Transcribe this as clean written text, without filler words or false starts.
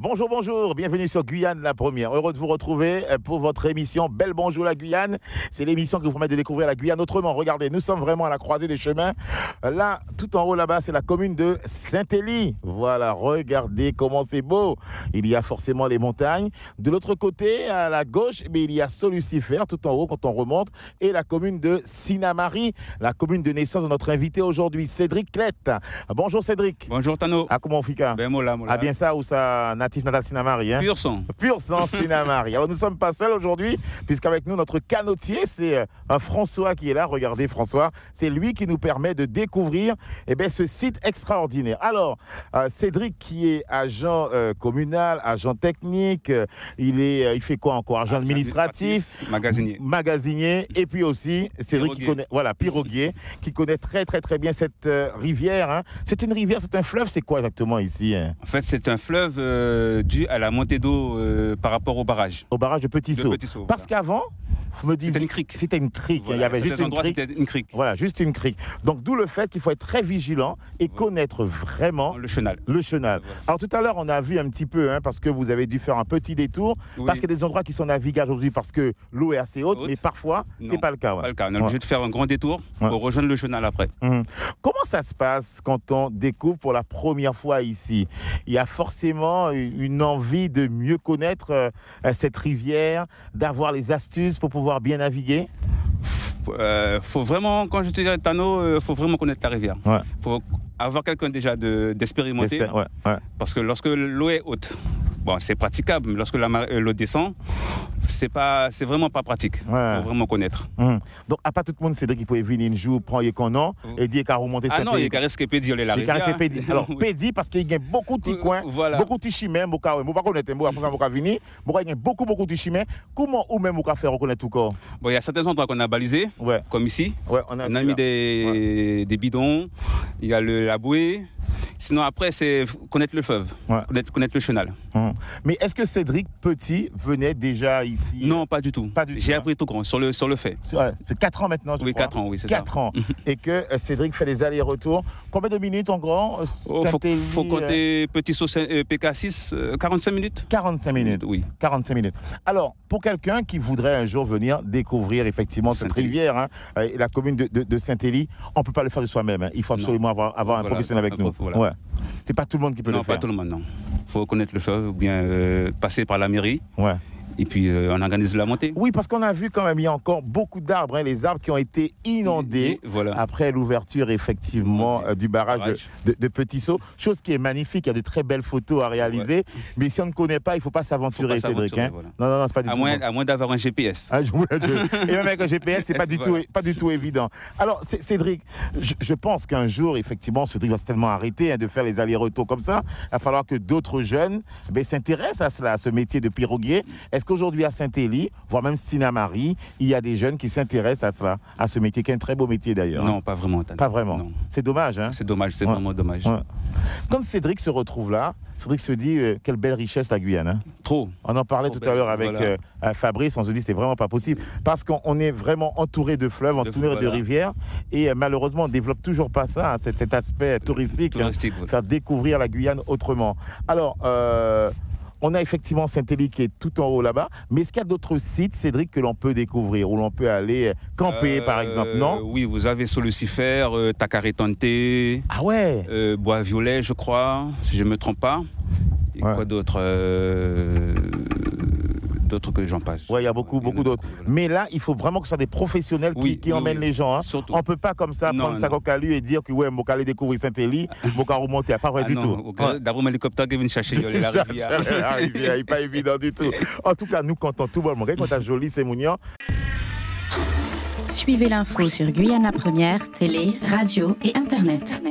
Bonjour, bonjour, bienvenue sur Guyane la première. Heureux de vous retrouver pour votre émission Belle Bonjour la Guyane. C'est l'émission qui vous permet de découvrir la Guyane autrement. Regardez, nous sommes vraiment à la croisée des chemins. Là, tout en haut là-bas, c'est la commune de Saint-Élie. Voilà, regardez comment c'est beau. Il y a forcément les montagnes. De l'autre côté, à la gauche, il y a Sault-Lucifer, tout en haut quand on remonte. Et la commune de Sinamari, la commune de naissance de notre invité aujourd'hui, Cédric Clette. Bonjour Cédric. Bonjour Tano. Ah, comment on fait? Ben mola. Ah, bien ça ou ça, natif natal Sinamari, hein? Pur sang. Pur sang Sinamari. Alors nous ne sommes pas seuls aujourd'hui, puisqu'avec nous notre canotier, c'est François qui est là. Regardez François, c'est lui qui nous permet de découvrir ce site extraordinaire. Alors Cédric qui est agent communal, agent technique, il fait quoi encore? Agent administratif, magasinier, et puis aussi Cédric qui connaît, voilà, piroguier, qui connaît très bien cette rivière, hein. C'est une rivière, c'est un fleuve, c'est quoi exactement ici, hein? En fait, c'est un fleuve dû à la montée d'eau par rapport au barrage. Au barrage de Petit Saut. Parce qu'avant, vous me dites, c'était une crique. C'était une crique. Voilà, il y avait juste une crique. C'était une crique. Voilà, juste une crique. Donc d'où le fait qu'il faut être très vigilant et connaître vraiment le chenal. Le chenal. Voilà. Alors tout à l'heure, on a vu un petit peu, hein, parce que vous avez dû faire un petit détour, parce qu'il y a des endroits qui sont navigables aujourd'hui parce que l'eau est assez haute, mais parfois, c'est pas le cas. Ouais. Pas le cas. On est obligé de faire un grand détour pour rejoindre le chenal après. Comment ça se passe quand on découvre pour la première fois ici? Il y a forcément une envie de mieux connaître cette rivière, d'avoir les astuces pour pouvoir bien naviguer? Faut vraiment, quand je te dis Tano, faut vraiment connaître la rivière. Faut avoir quelqu'un déjà d'expérimenté. Parce que lorsque l'eau est haute, bon, c'est praticable, mais lorsque l'eau descend, c'est vraiment pas pratique. Faut vraiment connaître. Donc, à pas tout le monde, Cédric, il peut venir un jour, prendre un nom et dire qu'à remonter cette rivière. Ah non, il caresse que pédi, la rivière. Alors, pédi, parce qu'il y a beaucoup de petits coins, beaucoup de petits chemins, je ne sais pas connaître, il y a beaucoup de petits chemins. Comment ou même vous faire reconnaître tout corps? Bon, il y a certains endroits qu'on a balisés, comme ici. On a mis des bidons, il y a la bouée. Sinon, après, c'est connaître le fleuve, connaître le chenal. Mais est-ce que Cédric Petit venait déjà ici? Non, pas du tout. J'ai appris tout grand sur le fait. C'est 4 ans maintenant, je crois. Oui, 4 ans, oui, c'est 4 ans. Et que Cédric fait des allers-retours. Combien de minutes en grand? Faut compter Petit Saut PK6, 45 minutes. 45 minutes, oui. 45 minutes. Alors, pour quelqu'un qui voudrait un jour venir découvrir effectivement cette rivière, hein, la commune de Saint-Élie, on ne peut pas le faire de soi-même. Hein. Il faut absolument avoir un professionnel avec nous. Ouais. C'est pas tout le monde qui peut le faire. Non, pas tout le monde, non. Il faut connaître le fleuve ou bien passer par la mairie. Et puis on organise la montée. Oui, parce qu'on a vu quand même, il y a encore beaucoup d'arbres, hein, les arbres qui ont été inondés après l'ouverture effectivement du barrage de Petit Saut. Chose qui est magnifique, il y a de très belles photos à réaliser. Mais si on ne connaît pas, il ne faut pas s'aventurer, Cédric. Hein. Non, c'est pas du tout. À moins d'avoir un GPS. Et même avec un GPS, c'est pas du tout évident. Alors Cédric, je pense qu'un jour, effectivement, Cédric va certainement arrêter de faire les allers-retours comme ça. Il va falloir que d'autres jeunes s'intéressent à cela, à ce métier de piroguier. Est-ce qu'aujourd'hui à Saint-Élie, voire même Sinamari, il y a des jeunes qui s'intéressent à cela, à ce métier, qui est un très beau métier d'ailleurs? Non, pas vraiment. Pas vraiment. Non. C'est dommage, hein? C'est dommage, c'est vraiment dommage. Quand Cédric se retrouve là, Cédric se dit quelle belle richesse la Guyane. Hein? Trop. On en parlait tout à l'heure avec Fabrice, on se dit c'est vraiment pas possible parce qu'on est vraiment entouré de fleuves, entouré de rivières et malheureusement on ne développe toujours pas ça, hein, cet aspect touristique, faire découvrir la Guyane autrement. Alors, on a effectivement Saint-Élie qui est tout en haut là-bas, mais est-ce qu'il y a d'autres sites, Cédric, que l'on peut découvrir, où l'on peut aller camper par exemple, non? Oui, vous avez Sault-Lucifer, Tacaretante, Bois-Violet, je crois, si je ne me trompe pas. Et quoi d'autre d'autres que j'en passe. Il y a beaucoup d'autres. Mais là, il faut vraiment que ce soit des professionnels qui emmènent les gens. Hein. On ne peut pas comme ça prendre sa cocalu et dire que je vais aller découvrir Saint-Élie, je vais remonter. Pas vrai du tout. D'abord, un hélicoptère qui vient chercher la rivière. La rivière, il n'est pas évident du tout. En tout cas, nous comptons tout bon. Quand tu as joli, c'est mignon. Suivez l'info sur Guyane la première, télé, radio et internet.